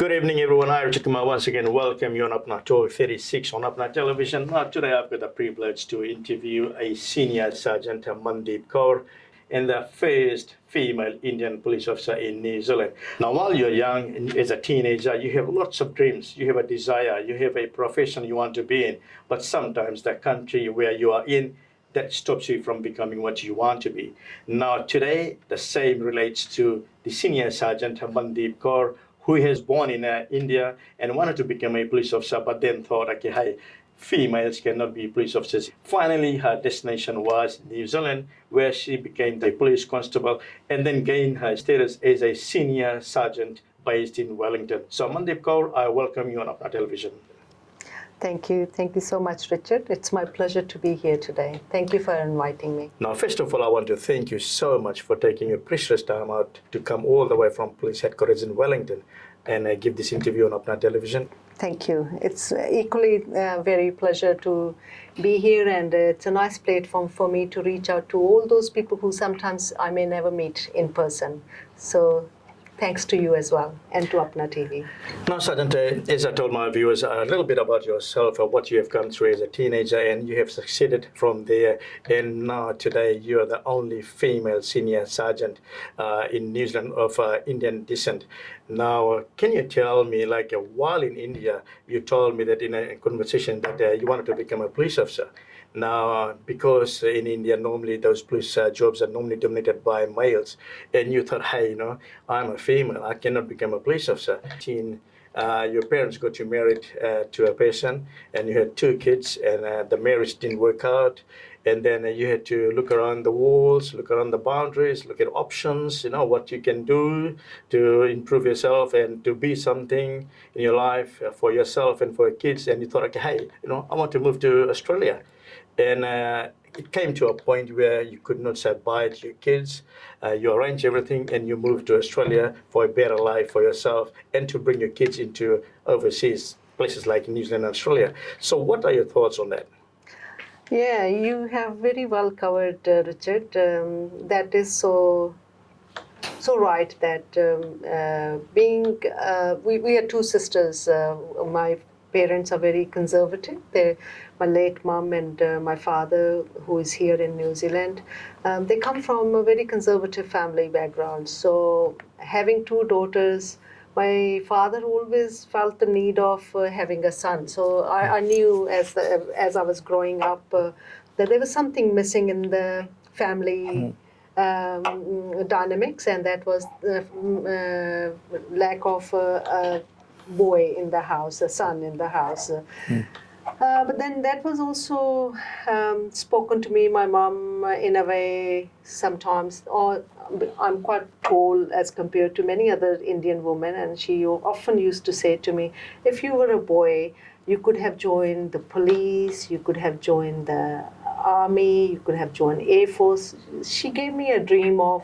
Good evening, everyone. I, Kumar, once again welcome you on Apna Talk 36 on Apna Television. Now, today I've got the privilege to interview a senior sergeant, Mandeep Kaur, and the first female Indian police officer in New Zealand. Now, while you're young and as a teenager, you have lots of dreams, you have a desire, you have a profession you want to be in, but sometimes the country where you are in that stops you from becoming what you want to be. Now, today, the same relates to the senior sergeant, Mandeep Kaur, who has born in India and wanted to become a police officer, but then thought, okay, hey, females cannot be police officers. Finally, her destination was New Zealand, where she became the police constable and then gained her status as a senior sergeant based in Wellington. So, Mandeep Kaur, I welcome you on Apna Television. Thank you. Thank you so much, Richard. It's my pleasure to be here today. Thank you for inviting me. Now, first of all, I want to thank you so much for taking your precious time out to come all the way from police headquarters in Wellington and give this interview on Apna Television. Thank you. It's equally very pleasure to be here, and it's a nice platform for me to reach out to all those people who sometimes I may never meet in person. So thanks to you as well, and to Apna TV. Now, Sergeant, as I told my viewers a little bit about yourself, what you have gone through as a teenager, and you have succeeded from there. And now, today, you are the only female senior sergeant in New Zealand of Indian descent. Now, can you tell me, like, while in India, you told me that in a conversation that you wanted to become a police officer. Now, because in India, normally those police jobs are normally dominated by males, and you thought, hey, I'm a female, I cannot become a police officer. Your parents got you married to a person, and you had 2 kids, and the marriage didn't work out. And then you had to look around the walls, look around the boundaries, look at options, what you can do to improve yourself and to be something in your life for yourself and for your kids. And you thought, okay, hey, I want to move to Australia. And it came to a point where you could not say bye to your kids. You arrange everything and you moved to Australia for a better life for yourself and to bring your kids into overseas places like New Zealand and Australia. So what are your thoughts on that? Yeah, you have very well covered, Richard. That is so right that we are 2 sisters. My parents are very conservative. My late mom and my father, who is here in New Zealand, they come from a very conservative family background. So having 2 daughters, my father always felt the need of having a son. So I knew as I was growing up that there was something missing in the family dynamics, and that was the lack of a boy in the house, a son in the house. But then that was also spoken to me, my mom, in a way sometimes, or I'm quite tall as compared to many other Indian women, and she often used to say to me, if you were a boy, you could have joined the police, you could have joined the army, you could have joined Air Force. She gave me a dream of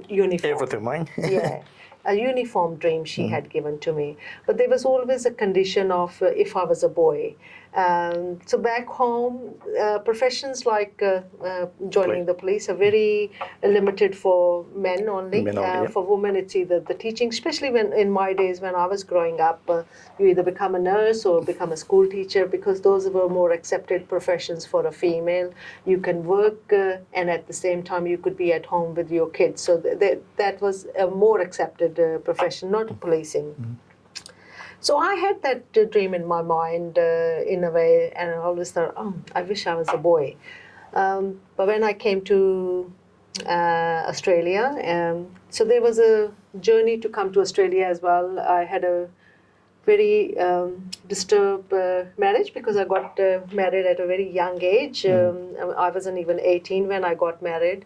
uniform. Everything, mine. Yeah. A uniform dream she had given to me. But there was always a condition of if I was a boy. So back home, professions like joining the police are very limited for men only. For women, it's either the teaching, especially when in my days when I was growing up, you either become a nurse or become a school teacher, because those were more accepted professions for a female. You can work and at the same time you could be at home with your kids. So that was a more accepted profession, not policing. So I had that dream in my mind in a way, and I always thought, I wish I was a boy. But when I came to Australia, so there was a journey to come to Australia as well. I had a very disturbed marriage because I got married at a very young age. I wasn't even 18 when I got married.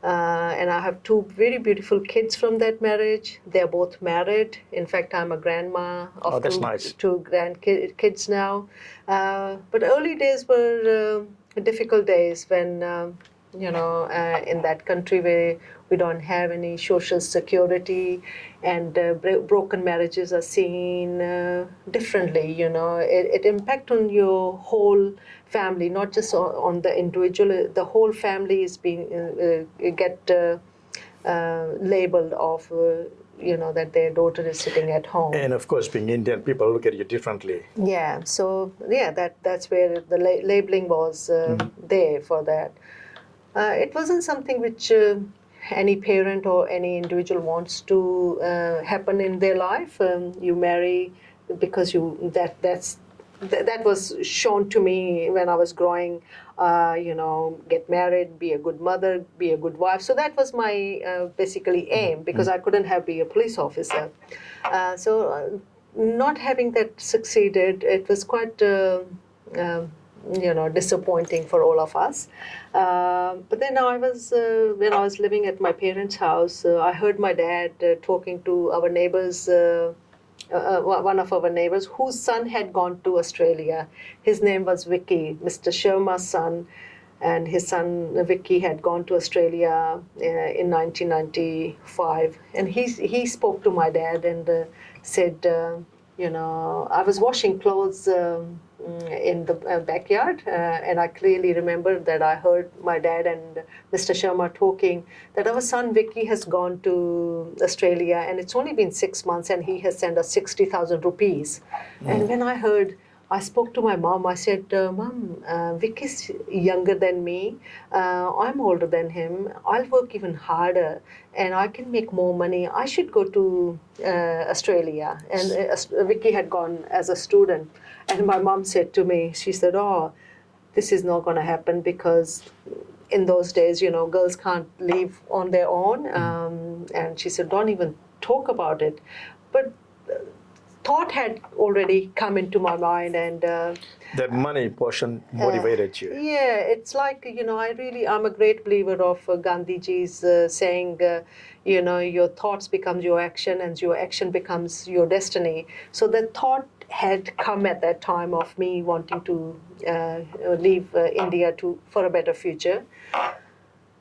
And I have 2 very beautiful kids from that marriage. They're both married. In fact, I'm a grandma of nice. 2 grandkids now. But early days were difficult days when, in that country where we don't have any social security, and broken marriages are seen differently. It impacts on your whole family, not just on the individual. The whole family is being labeled of that their daughter is sitting at home. And of course, being Indian, people look at you differently. Yeah, so that's where the labeling was there for that. It wasn't something which any parent or any individual wants to happen in their life. You marry because that was shown to me when I was growing. Get married, be a good mother, be a good wife. So that was my basically aim, because I couldn't be a police officer. Not having that succeeded, it was quite disappointing for all of us. But then when I was living at my parents' house, I heard my dad talking to our neighbors. One of our neighbors whose son had gone to Australia. His name was Vicky, Mr. Sharma's son, and his son Vicky had gone to Australia in 1995. And he spoke to my dad and said, I was washing clothes in the backyard, and I clearly remember that I heard my dad and Mr. Sharma talking that our son Vicky has gone to Australia, and it's only been 6 months, and he has sent us 60,000 rupees. And when I spoke to my mom. I said, Mom, Vicky's younger than me. I'm older than him. I'll work even harder and I can make more money. I should go to Australia. And Vicky had gone as a student. And my mom said to me, she said, oh, this is not going to happen, because in those days, girls can't leave on their own. And she said, don't even talk about it. But thought had already come into my mind, and that money portion motivated you. Yeah, it's like, I'm a great believer of Gandhiji's saying, your thoughts becomes your action, and your action becomes your destiny. So the thought had come at that time of me wanting to leave India for a better future.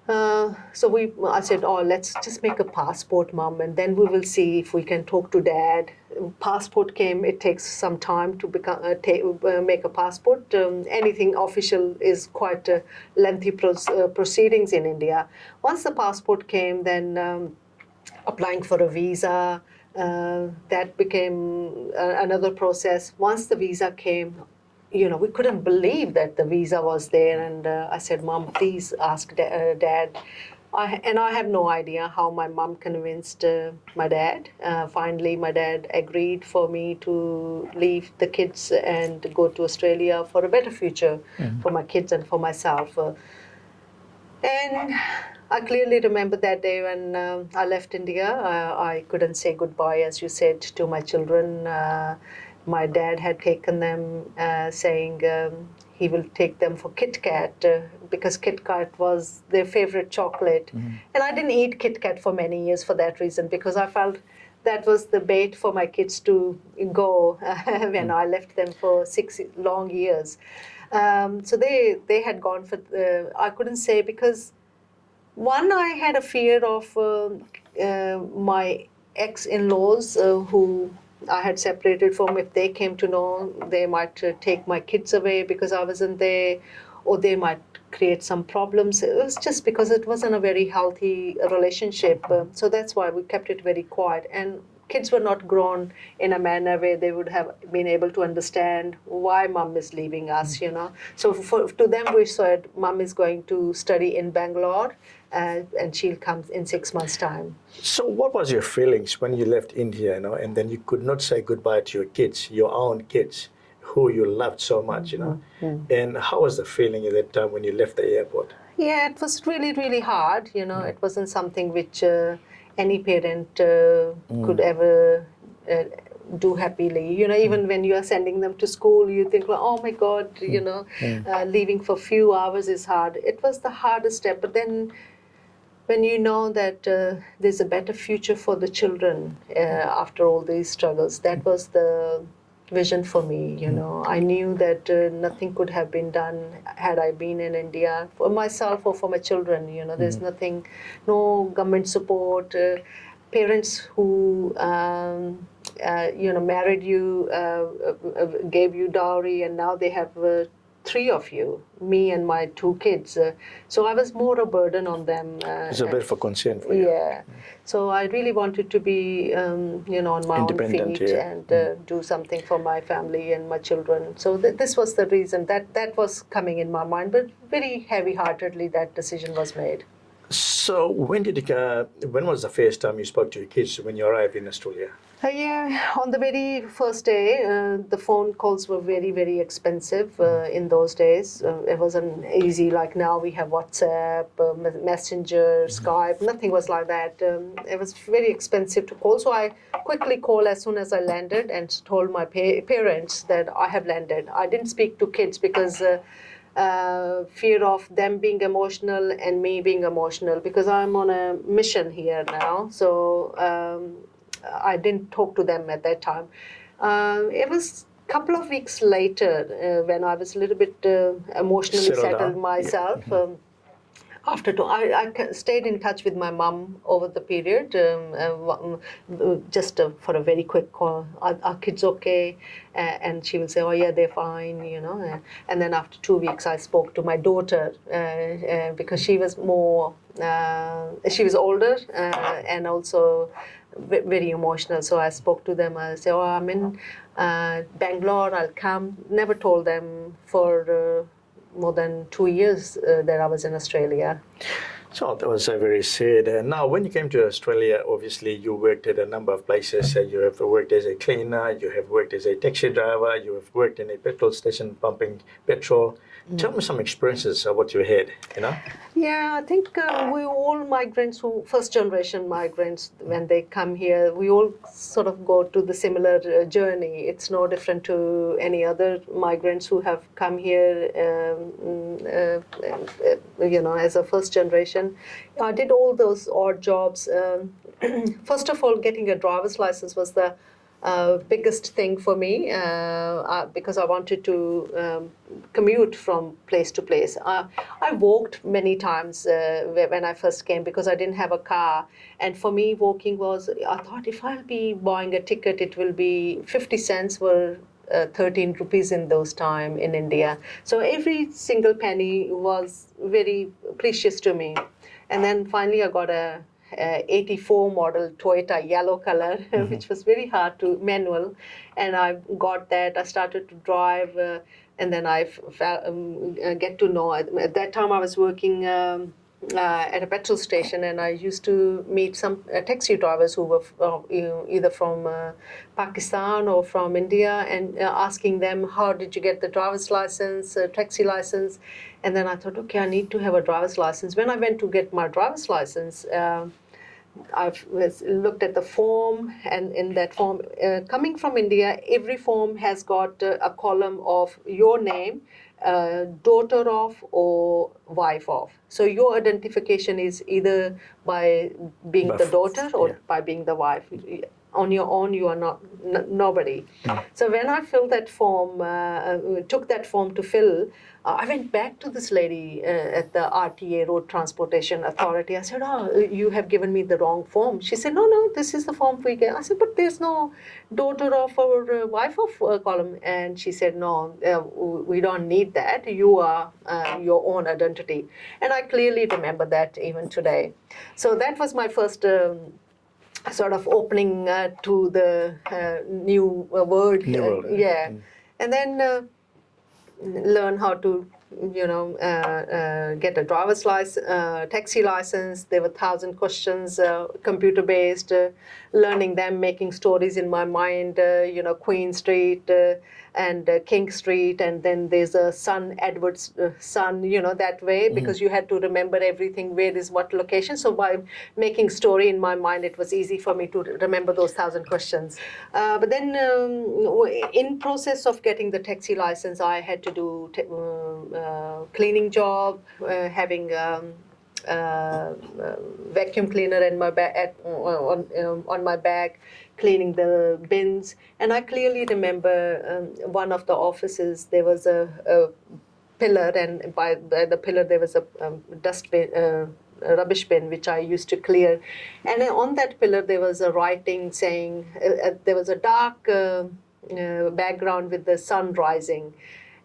I said, oh, let's just make a passport, Mom, and then we will see if we can talk to Dad. Passport came. It takes some time to make a passport. Anything official is quite lengthy proceedings in India. Once the passport came, then applying for a visa, that became another process. Once the visa came, we couldn't believe that the visa was there. And I said, Mom, please ask Dad. I have no idea how my mom convinced my dad. Finally, my dad agreed for me to leave the kids and go to Australia for a better future for my kids and for myself. And I clearly remember that day when I left India. I couldn't say goodbye, as you said, to my children. My dad had taken them, saying he will take them for Kit Kat, because Kit Kat was their favorite chocolate. And I didn't eat Kit Kat for many years for that reason, because I felt that was the bait for my kids to go when I left them for 6 long years. So they had gone for, I couldn't say, because one, I had a fear of my ex-in-laws who I had separated from. If they came to know, they might take my kids away because I wasn't there, or they might create some problems. It was just because it wasn't a very healthy relationship. So that's why we kept it very quiet. And kids were not grown in a manner where they would have been able to understand why Mom is leaving us, So to them, we said, Mom is going to study in Bangalore, and she'll come in 6 months' time. So what was your feelings when you left India, and then you could not say goodbye to your kids, your own kids, who you loved so much, And how was the feeling at that time when you left the airport? Yeah, it was really, really hard. It wasn't something which any parent could ever do happily. Even when you are sending them to school, you think, well, oh my God, leaving for a few hours is hard. It was the hardest step. But then when you know that there's a better future for the children after all these struggles, that was the vision for me. I knew that nothing could have been done had I been in India for myself or for my children. There's nothing, no government support. Parents who married you, gave you dowry, and now they have three of you, me and my two kids. So I was more a burden on them. It's a bit of a concern for you. Yeah. So I really wanted to be, on my own Independent, feet yeah. and do something for my family and my children. So this was the reason that was coming in my mind, but very heavy-heartedly that decision was made. So when was the first time you spoke to your kids when you arrived in Australia? Yeah, on the very first day, the phone calls were very, very expensive in those days. It wasn't easy like now. We have WhatsApp, Messenger, Skype. Nothing was like that. It was very expensive to call. So I quickly called as soon as I landed and told my parents that I have landed. I didn't speak to kids because fear of them being emotional and me being emotional, because I'm on a mission here now. So I didn't talk to them at that time. It was a couple of weeks later when I was a little bit emotionally settled myself. I stayed in touch with my mum over the period, just for a very quick call. Are kids okay? And she will say, oh yeah, they're fine, And then after 2 weeks, I spoke to my daughter because she was she was older and also very emotional. So I spoke to them. I said, oh, I'm in Bangalore, I'll come. Never told them for more than 2 years that I was in Australia. So that was very sad. Now, when you came to Australia, obviously you worked at a number of places. You have worked as a cleaner, you have worked as a taxi driver, you have worked in a petrol station pumping petrol. Tell me some experiences of what you had, Yeah, I think we all migrants, first generation migrants, when they come here, we all sort of go to the similar journey. It's no different to any other migrants who have come here, as a first generation. I did all those odd jobs. First of all, getting a driver's license was the biggest thing for me because I wanted to commute from place to place. I walked many times when I first came because I didn't have a car. And for me, walking was, I thought if I'll be buying a ticket, it will be 50 cents were 13 rupees in those time in India. So every single penny was very precious to me. And then finally I got a 84 model Toyota yellow color, which was very hard to manual, and I got that. I started to drive, and then I get to know. At that time, I was working at a petrol station, and I used to meet some taxi drivers who were either from Pakistan or from India, and asking them, how did you get the driver's license, taxi license? And then I thought, okay, I need to have a driver's license. When I went to get my driver's license, I looked at the form, and in that form, coming from India, every form has got a column of your name, daughter of or wife of. So your identification is either by being the daughter or by being the wife. On your own, you are not nobody. So when I filled that form, took that form to fill, I went back to this lady at the RTA, Road Transportation Authority. I said, oh, you have given me the wrong form. She said, no, this is the form we get. I said, but there's no daughter of or wife of column. And she said, no, we don't need that. You are your own identity. And I clearly remember that even today. So that was my first sort of opening to the new world. Yeah. And then learn how to, get a driver's license, taxi license. There were 1,000 questions, computer-based, learning them, making stories in my mind, Queen Street and King Street, and then there's a son, Edward's son, that way, because you had to remember everything, where is what location. So by making story in my mind, it was easy for me to remember those 1,000 questions. But then in process of getting the taxi license, I had to do cleaning job, having vacuum cleaner in my on my bag, cleaning the bins. And I clearly remember one of the offices, there was a pillar, and by the pillar there was a dustbin, a rubbish bin, which I used to clear. And on that pillar there was a writing saying, there was a dark background with the sun rising.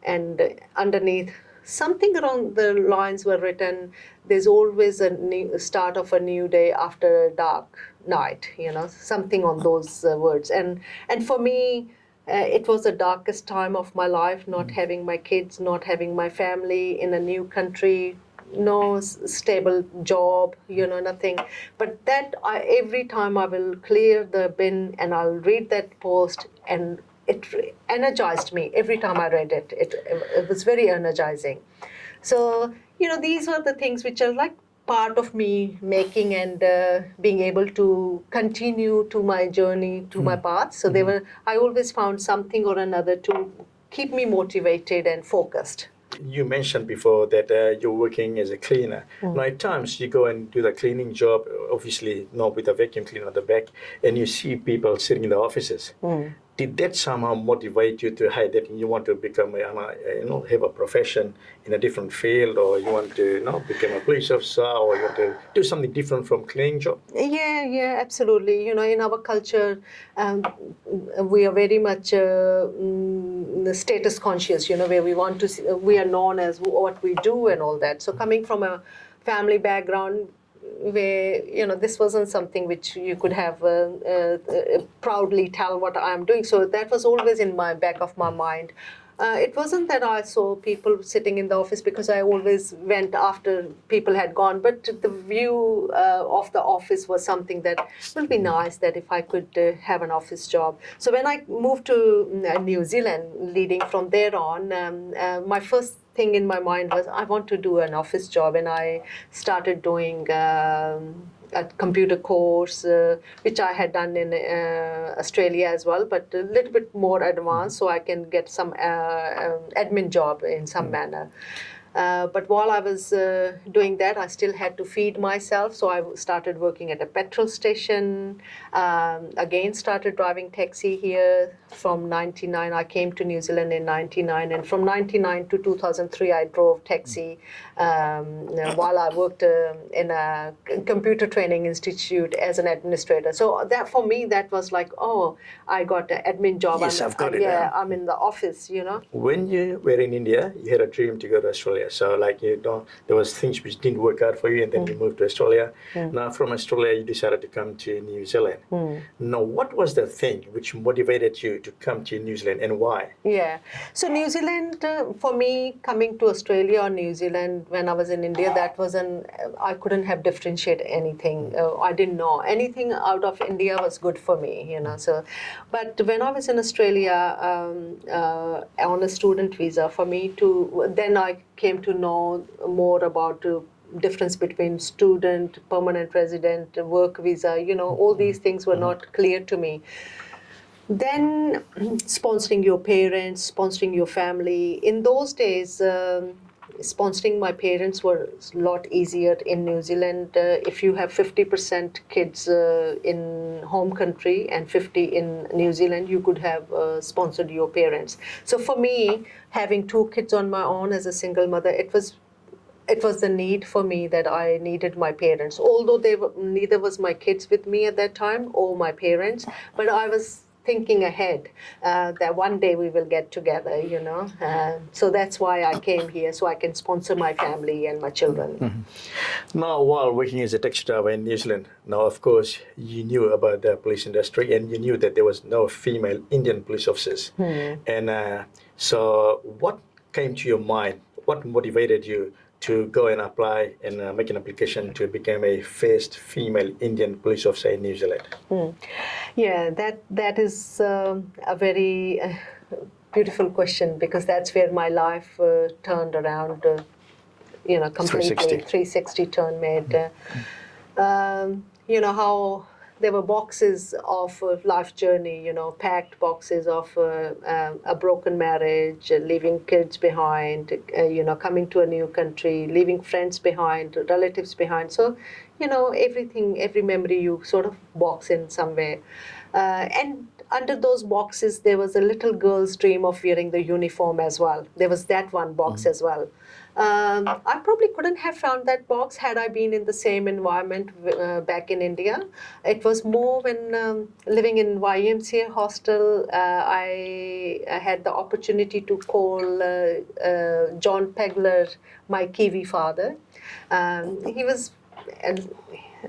and underneath, something along the lines were written, there's always a new start of a new day after a dark night, something on those words. And for me, it was the darkest time of my life, not having my kids, not having my family in a new country, no stable job, nothing. But that every time I will clear the bin and I'll read that post, and it energized me every time I read it. It was very energizing. So, these are the things which are like part of me making and being able to continue to my journey, to my path. So I always found something or another to keep me motivated and focused. You mentioned before that you're working as a cleaner. Now, at times you go and do the cleaning job, obviously not with a vacuum cleaner at the back, and you see people sitting in the offices. Did that somehow motivate you to, hey, that you want to become, have a profession in a different field, or you want to, become a police officer, or you want to do something different from cleaning job? Yeah, absolutely. In our culture, we are very much status conscious, where we are known as what we do and all that. So coming from a family background, where this wasn't something which you could have proudly tell what I'm doing. So that was always in my back of my mind. It wasn't that I saw people sitting in the office, because I always went after people had gone, but the view of the office was something that will be nice, that if I could have an office job. So when I moved to New Zealand, leading from there on, my first thing in my mind was I want to do an office job, and I started doing a computer course, which I had done in Australia as well, but a little bit more advanced, so I can get some admin job in some manner. But while I was doing that, I still had to feed myself. So I started working at a petrol station. Again, started driving taxi here from 99. I came to New Zealand in 99. And from 99 to 2003, I drove taxi while I worked in a computer training institute as an administrator. So that, for me, that was like, oh, I got an admin job. Yes, I've got it. Yeah, I'm in the office, When you were in India, you had a dream to go to Australia. So there was things which didn't work out for you, and then you moved to Australia. Now from Australia, you decided to come to New Zealand. Now, what was the thing which motivated you to come to New Zealand, and why? Yeah. So New Zealand, for me, coming to Australia or New Zealand when I was in India, that was I couldn't have differentiated anything. I didn't know. Anything out of India was good for me, So, but when I was in Australia on a student visa, for me then I came to know more about difference between student, permanent resident, work visa, all these things were not clear to me. Then sponsoring your parents, sponsoring your family. In those days, sponsoring my parents was a lot easier in New Zealand. If you have 50% kids in home country and 50 in New Zealand, you could have sponsored your parents. So for me, having 2 kids on my own as a single mother, it was the need for me that I needed my parents. Although neither was my kids with me at that time or my parents, but I was thinking ahead that one day we will get together, so that's why I came here, so I can sponsor my family and my children. Now, while working as a taxi driver in New Zealand, now of course you knew about the police industry, and you knew that there was no female Indian police officers. And so what came to your mind? What motivated you to go and apply and make an application to become a first female Indian police officer in New Zealand? Yeah, that is a very beautiful question, because that's where my life turned around, completely 360 turn made. How there were boxes of life journey, packed boxes of a broken marriage, leaving kids behind, coming to a new country, leaving friends behind, relatives behind. So, everything, every memory you sort of box in somewhere. And under those boxes, there was a little girl's dream of wearing the uniform as well. There was that one box as well. I probably couldn't have found that box had I been in the same environment back in India. It was more when living in YMCA hostel, I had the opportunity to call John Pegler my Kiwi father. He was, and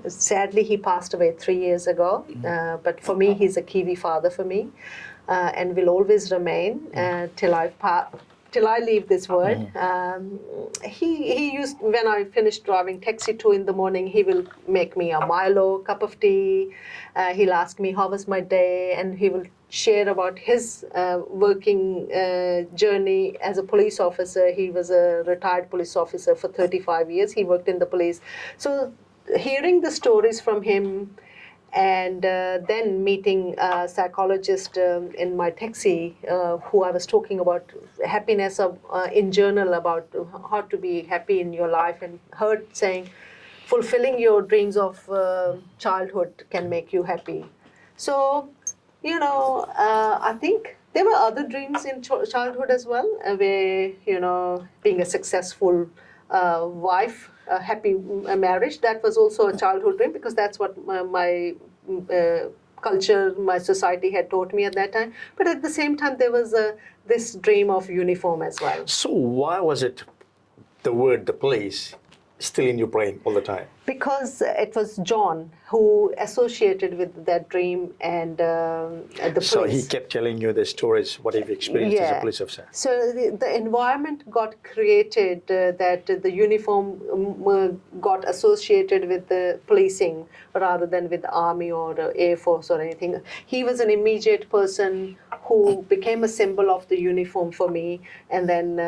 sadly, he passed away 3 years ago. But for me, he's a Kiwi father for me, and will always remain till I leave this world. He used, when I finished driving taxi 2 in the morning, he will make me a Milo cup of tea. He'll ask me how was my day, and he will share about his working journey as a police officer. He was a retired police officer for 35 years. He worked in the police. So hearing the stories from him, and then meeting a psychologist in my taxi who I was talking about happiness in journal, about how to be happy in your life, and heard saying fulfilling your dreams of childhood can make you happy. So, I think there were other dreams in childhood as well, where, being a successful wife, a happy marriage, that was also a childhood dream, because that's what my culture, my society had taught me at that time. But at the same time, there was this dream of uniform as well. So why was it the police still in your brain all the time? Because it was John who associated with that dream and the police. So he kept telling you the stories, what you've experienced as a police officer. So the environment got created that the uniform got associated with the policing rather than with the army or the Air Force or anything. He was an immediate person who became a symbol of the uniform for me, and then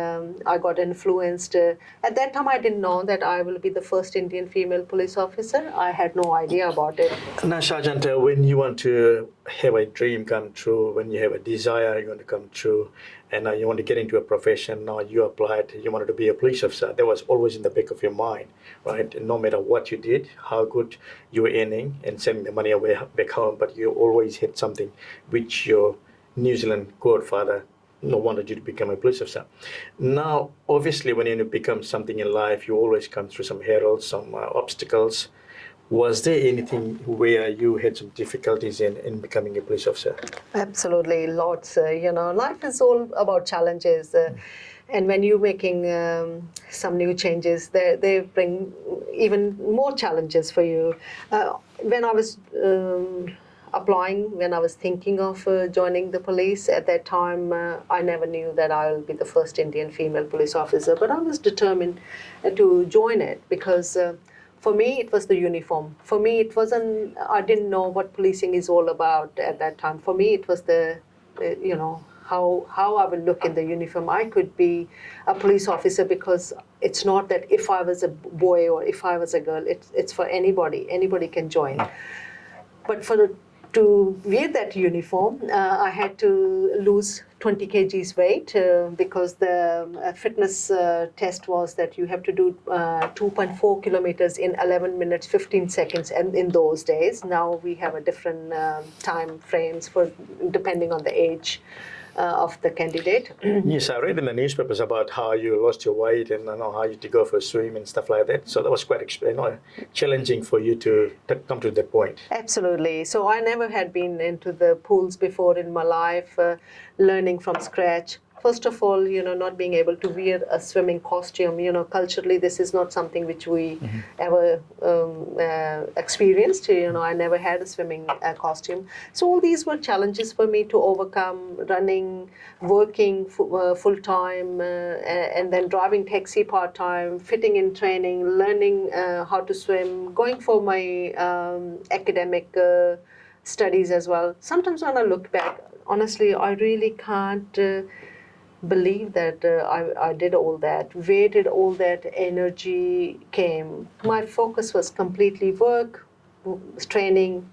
I got influenced. At that time, I didn't know that I will be the first Indian female police officer. I had no idea about it. Now, Sergeant, when you want to have a dream come true, when you have a desire you want to come true, and you want to get into a profession, now you applied, you wanted to be a police officer, that was always in the back of your mind, right? And no matter what you did, how good you were earning and sending the money away back home, but you always had something which your New Zealand godfather wanted you to become a police officer. Now, obviously, when you become something in life, you always come through some hurdles, some obstacles. Was there anything where you had some difficulties in becoming a police officer? Absolutely, lots. Life is all about challenges. And when you're making some new changes, they bring even more challenges for you. When I was applying, when I was thinking of joining the police, at that time, I never knew that I will be the first Indian female police officer. But I was determined to join it because for me, it was the uniform. For me, it wasn't, I didn't know what policing is all about at that time. For me, it was the, how I would look in the uniform. I could be a police officer because it's not that if I was a boy or if I was a girl, it's for anybody. Anybody can join. But to wear that uniform, I had to lose 20 kgs weight because the fitness test was that you have to do 2.4 kilometers in 11 minutes, 15 seconds. And in those days, now we have a different time frames for depending on the age of the candidate. Yes, I read in the newspapers about how you lost your weight and how you had to go for a swim and stuff like that. So that was quite challenging for you to come to that point. Absolutely. So I never had been into the pools before in my life, learning from scratch. First of all, not being able to wear a swimming costume. Culturally, this is not something which we ever experienced. I never had a swimming costume. So all these were challenges for me to overcome, running, working full-time, and then driving taxi part-time, fitting in training, learning how to swim, going for my academic studies as well. Sometimes when I look back, honestly, I really can't believe that I did all that. Where did all that energy came? My focus was completely work, training,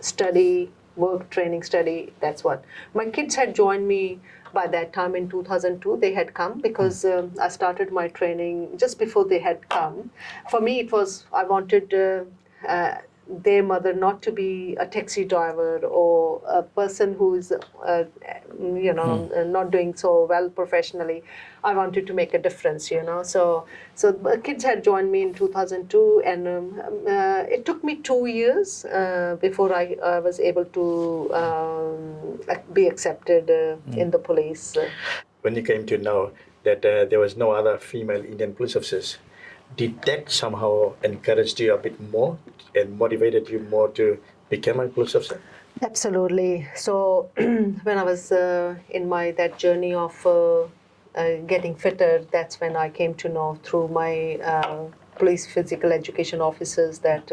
study, work, training, study. That's what. My kids had joined me by that time in 2002. They had come because I started my training just before they had come. For me, it was, I wanted their mother not to be a taxi driver or a person who's, not doing so well professionally. I wanted to make a difference, So the kids had joined me in 2002, and it took me 2 years before I was able to be accepted in the police. When you came to know that there was no other female Indian police officers, did that somehow encourage you a bit more and motivated you more to become a police officer? Absolutely. So when I was in that journey of getting fitter, that's when I came to know through my police physical education officers that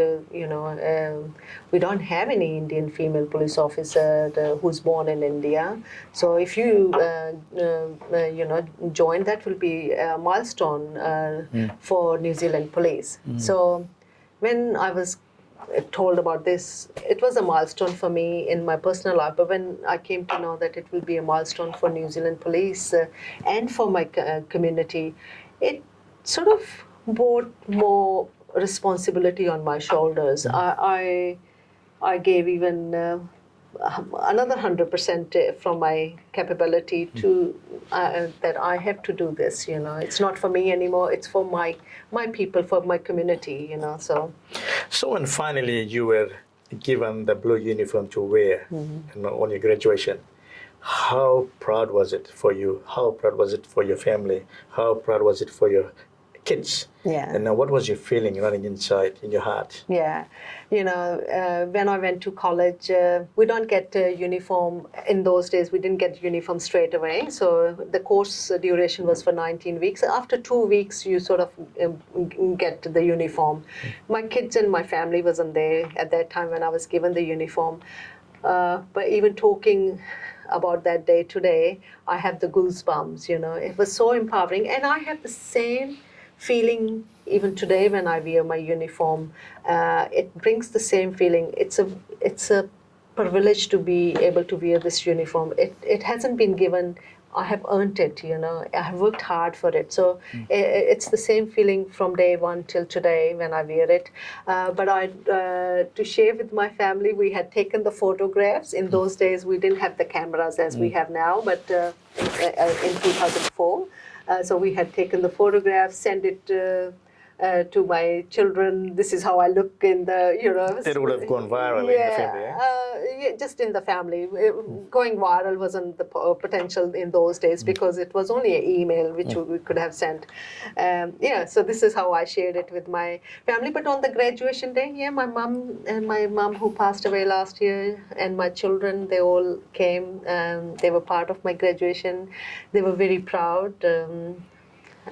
we don't have any Indian female police officer who's born in India. So if you join, that will be a milestone for New Zealand police. So when I was told about this, it was a milestone for me in my personal life. But when I came to know that it will be a milestone for New Zealand police and for my community, it sort of brought more responsibility on my shoulders. I gave even another 100% from my capability to that I have to do this. It's not for me anymore. It's for my people, for my community. So when finally you were given the blue uniform to wear on your graduation, how proud was it for you? How proud was it for your family? How proud was it for your kids? Yeah. And what was your feeling running inside in your heart? Yeah. When I went to college, we don't get a uniform. In those days, we didn't get uniform straight away. So the course duration was for 19 weeks. After 2 weeks, you sort of get the uniform. My kids and my family wasn't there at that time when I was given the uniform. But even talking about that day today, I have the goosebumps, It was so empowering. And I have the same feeling even today when I wear my uniform. It brings the same feeling. It's a privilege to be able to wear this uniform. It hasn't been given. I have earned it, I have worked hard for it. So it's the same feeling from day one till today when I wear it. But to share with my family, we had taken the photographs. In those days, we didn't have the cameras as we have now, but in 2004. So we had taken the photographs, sent it to my children. This is how I look in the, It would have gone viral in the family, just in the family. Going viral wasn't the potential in those days because it was only an email which we could have sent. So this is how I shared it with my family. But on the graduation day, my mom who passed away last year and my children, they all came. They were part of my graduation. They were very proud.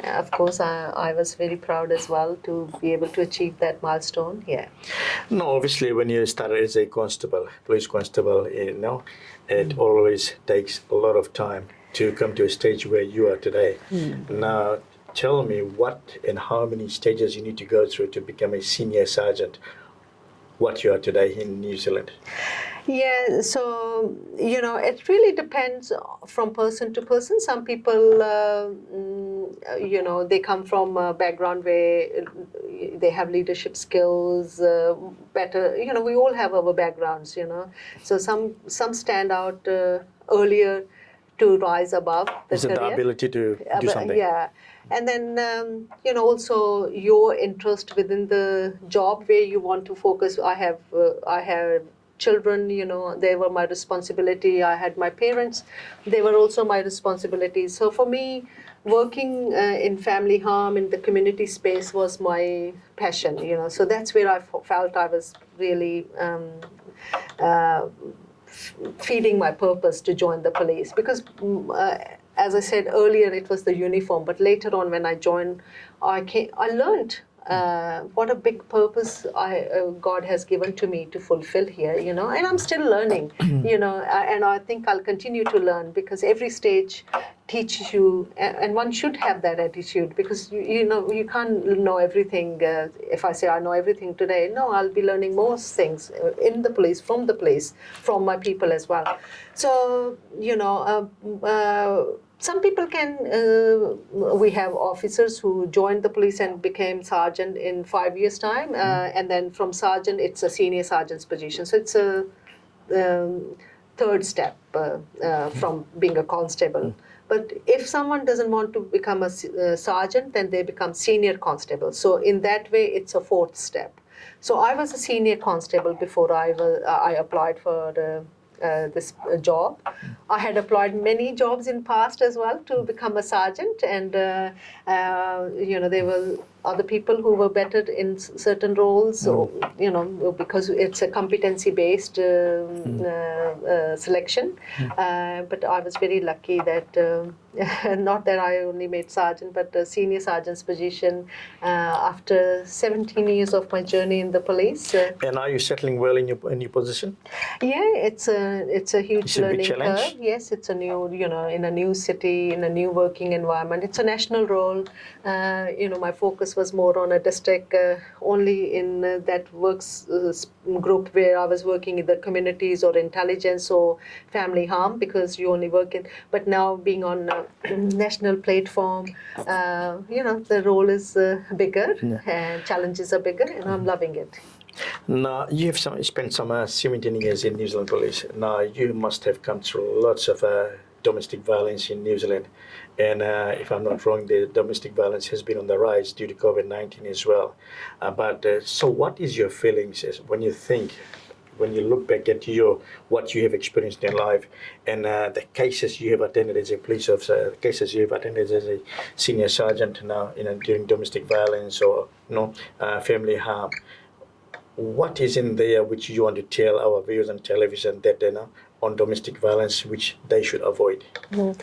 Of course, I was very proud as well to be able to achieve that milestone. Yeah. No, obviously, when you started as a constable, police constable, it always takes a lot of time to come to a stage where you are today. Now, tell me what and how many stages you need to go through to become a senior sergeant, what you are today in New Zealand. Yeah, so, it really depends from person to person. Some people, they come from a background where they have leadership skills, better, we all have our backgrounds, So some stand out earlier to rise above the Is it the ability to do something? Yeah. And then, also your interest within the job where you want to focus. I have children, they were my responsibility. I had my parents, they were also my responsibility. So for me, working in family harm in the community space was my passion, So that's where I felt I was really feeding my purpose to join the police. Because as I said earlier, it was the uniform. But later on when I joined, I learned what a big purpose God has given to me to fulfill here, and I'm still learning, and I think I'll continue to learn because every stage teaches you, and one should have that attitude because you can't know everything. If I say I know everything today, no, I'll be learning most things in the police, from my people as well. So some people can, we have officers who joined the police and became sergeant in 5 years' time, and then from sergeant, it's a senior sergeant's position. So it's a third step from being a constable. But if someone doesn't want to become a sergeant, then they become senior constable. So in that way, it's a fourth step. So I was a senior constable before I applied for this job. I had applied many jobs in past as well to become a sergeant, and there were other people who were better in certain roles, so, because it's a competency-based selection. But I was very lucky that, not that I only made sergeant, but a senior sergeant's position after 17 years of my journey in the police. And are you settling well in your position? Yeah, it's a huge learning curve. Yes, it's a new, in a new city, in a new working environment. It's a national role. My focus was more on a district, only in that works group where I was working in the communities or intelligence or family harm, because you only work in. But now being on a national platform, the role is bigger, and challenges are bigger, and I'm loving it. Now, you have spent some 17 years in New Zealand Police. Now, you must have come through lots of domestic violence in New Zealand. And if I'm not wrong, the domestic violence has been on the rise due to COVID-19 as well. So what is your feelings when you look back at what you have experienced in life, and the cases you have attended as a police officer, the cases you have attended as a senior sergeant now, during domestic violence or family harm? What is in there which you want to tell our viewers on television that on domestic violence which they should avoid? New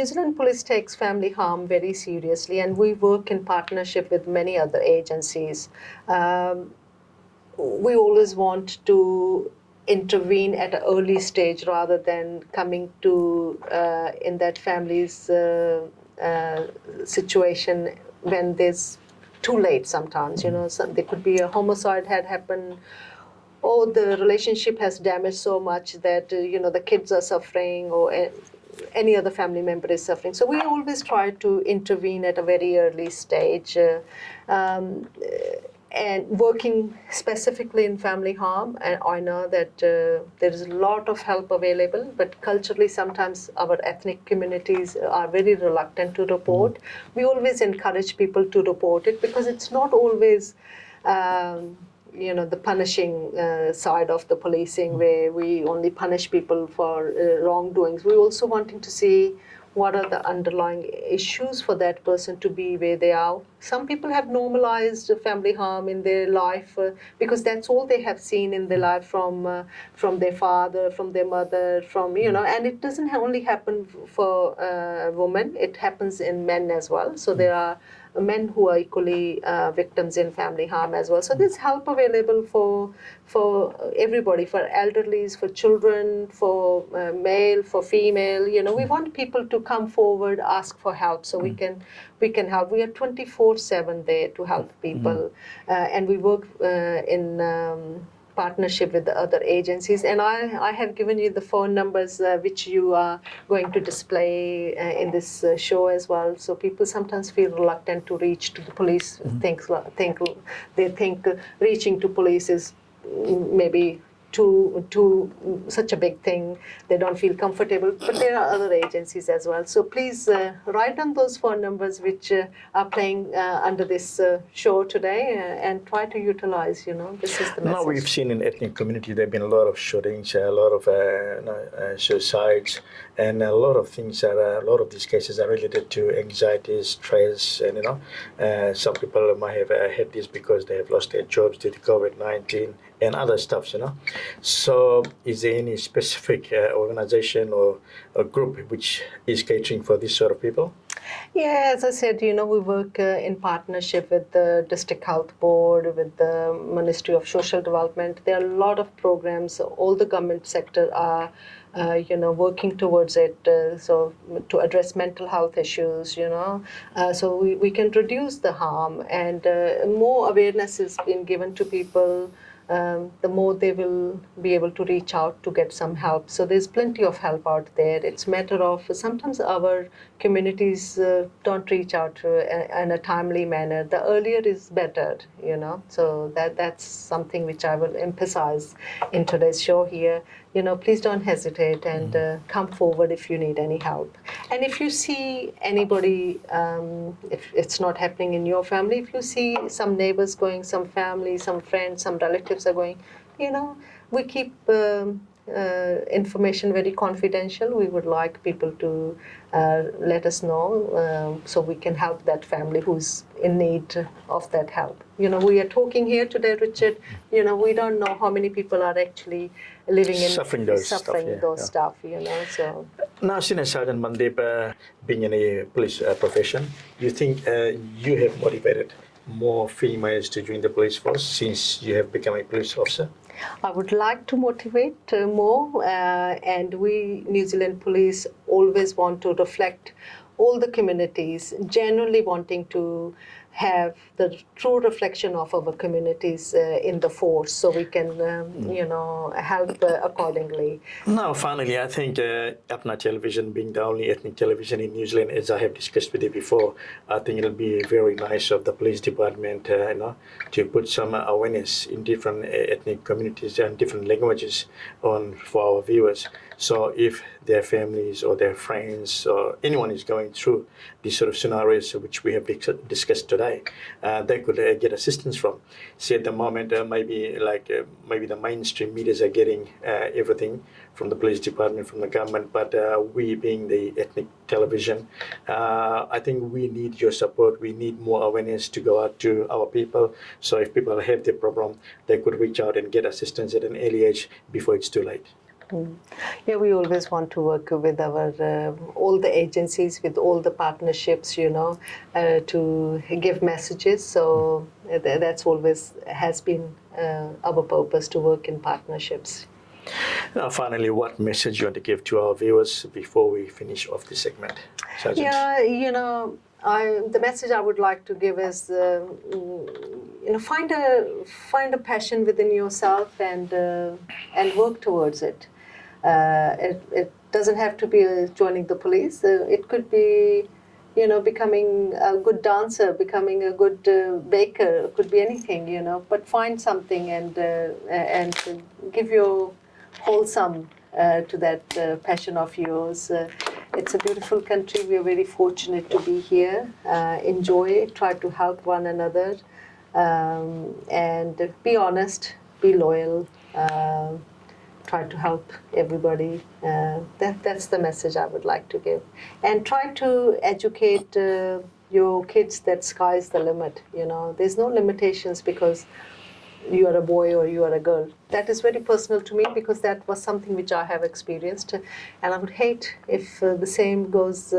Zealand Police takes family harm very seriously, and we work in partnership with many other agencies. We always want to intervene at an early stage rather than coming to in that family's situation when there's too late sometimes. There could be a homicide had happened, or the relationship has damaged so much that the kids are suffering, or any other family member is suffering. So we always try to intervene at a very early stage. And working specifically in family harm, and I know that there is a lot of help available, but culturally sometimes our ethnic communities are very reluctant to report. We always encourage people to report it, because it's not always the punishing side of the policing, where we only punish people for wrongdoings. We're also wanting to see what are the underlying issues for that person to be where they are. Some people have normalized family harm in their life because that's all they have seen in their life from their father, from their mother, and it doesn't only happen for women, it happens in men as well. So there are men who are equally victims in family harm as well. So there's help available for everybody, for elderlies, for children, for male, for female. We want people to come forward, ask for help, so we can help. We are 24/7 there to help people, and we work in partnership with the other agencies. And I have given you the phone numbers which you are going to display in this show as well. So people sometimes feel reluctant to reach to the police. They think reaching to police is maybe too such a big thing. They don't feel comfortable, but there are other agencies as well. So please write down those phone numbers which are playing under this show today, and try to utilize. This is the message. Now we've seen in ethnic community there have been a lot of shootings, a lot of suicides, and a lot of things a lot of these cases are related to anxiety, stress, and some people might have had this because they have lost their jobs due to COVID-19 and other stuff, So is there any specific organization or a group which is catering for this sort of people? Yeah, as I said, we work in partnership with the District Health Board, with the Ministry of Social Development. There are a lot of programs. All the government sector are working towards it, so to address mental health issues, so we can reduce the harm, and more awareness is being given to people the more they will be able to reach out to get some help. So there's plenty of help out there. It's a matter of sometimes our communities don't reach out in a timely manner. The earlier is better, you know. So that's something which I will emphasize in today's show here. You know, please don't hesitate and come forward if you need any help. And if you see anybody, if it's not happening in your family, if you see some neighbors going, some family, some friends, some relatives are going, you know, we keep information very confidential. We would like people to let us know so we can help that family who's in need of that help. You know, we are talking here today, Richard. You know, we don't know how many people are actually living in suffering those stuff. You know, so now, Senior Sergeant Mandeep, being in a police profession, you think you have motivated more females to join the police force since you have become a police officer? I would like to motivate more, and we New Zealand Police always want to reflect all the communities, genuinely wanting to have the true reflection of our communities in the force, so we can, you know, help accordingly. Now, finally, I think Apna television, being the only ethnic television in New Zealand, as I have discussed with you before, I think it'll be very nice of the police department, you know, to put some awareness in different ethnic communities and different languages on for our viewers. So if their families or their friends or anyone is going through these sort of scenarios which we have discussed today, they could get assistance from. See, at the moment, maybe the mainstream medias are getting everything from the police department, from the government, but we being the ethnic television, I think we need your support. We need more awareness to go out to our people. So if people have the problem, they could reach out and get assistance at an early age before it's too late. Yeah, we always want to work with our all the agencies, with all the partnerships, you know, to give messages. So that's always has been our purpose, to work in partnerships. Now, finally, what message you want to give to our viewers before we finish off this segment, Sergeant? Yeah, you know, the message I would like to give is, you know, find a passion within yourself and work towards it. It doesn't have to be joining the police. It could be, you know, becoming a good dancer, becoming a good baker. It could be anything, you know. But find something and give your wholesome to that passion of yours. It's a beautiful country. We are very fortunate to be here. Enjoy it. Try to help one another, and be honest. Be loyal. Try to help everybody. That's the message I would like to give. And try to educate your kids that sky's the limit. You know, there's no limitations because you are a boy or you are a girl. That is very personal to me because that was something which I have experienced. And I would hate if the same goes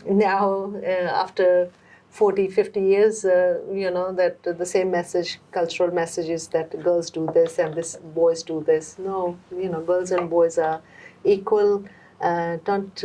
now after 40, 50 years, you know, that the same message, cultural messages that girls do this and boys do this. No, you know, girls and boys are equal. Don't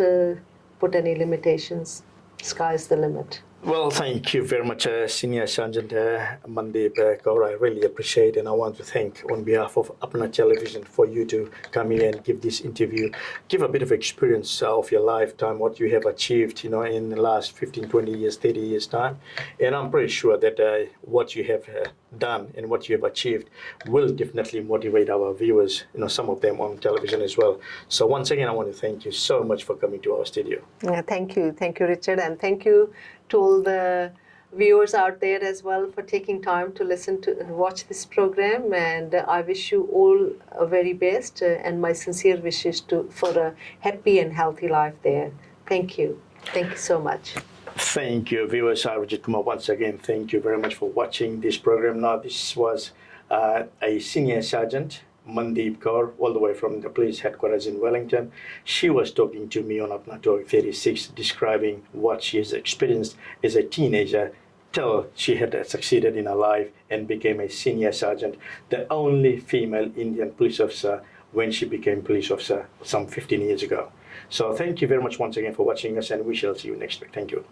put any limitations. Sky's the limit. Well, thank you very much, Senior Sergeant Mandeep Kaur. I really appreciate, and I want to thank on behalf of Apna Television for you to come here and give this interview, give a bit of experience of your lifetime, what you have achieved, you know, in the last 15, 20 years, 30 years time. And I'm pretty sure that what you have done and what you have achieved will definitely motivate our viewers, you know, some of them on television as well. So once again, I want to thank you so much for coming to our studio. Yeah, thank you, Richard, and thank you to all the viewers out there as well for taking time to listen to and watch this program. And I wish you all a very best and my sincere wishes for a happy and healthy life there. Thank you. Thank you so much. Thank you, viewers. Richard Kumar, once again, thank you very much for watching this program. Now, this was a Senior Sergeant, Mandeep Kaur, all the way from the police headquarters in Wellington. She was talking to me on Apna Talk 36, describing what she has experienced as a teenager till she had succeeded in her life and became a Senior Sergeant, the only female Indian police officer when she became police officer some 15 years ago. So thank you very much once again for watching us, and we shall see you next week. Thank you.